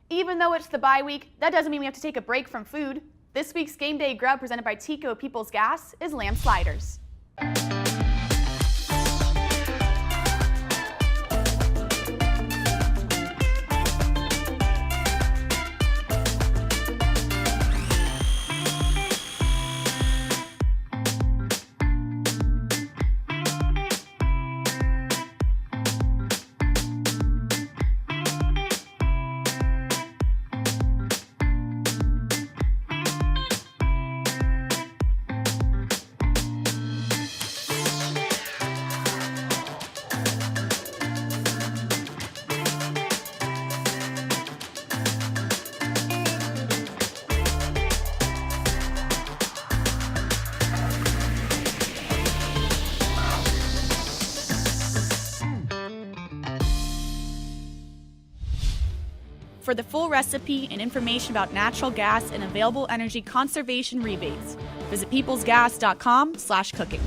Even though it's the bye week, that doesn't mean we have to take a break from food. This week's Game Day Grub presented by TECO People's Gas is lamb sliders. For the full recipe and information about natural gas and available energy conservation rebates, visit peoplesgas.com/cooking.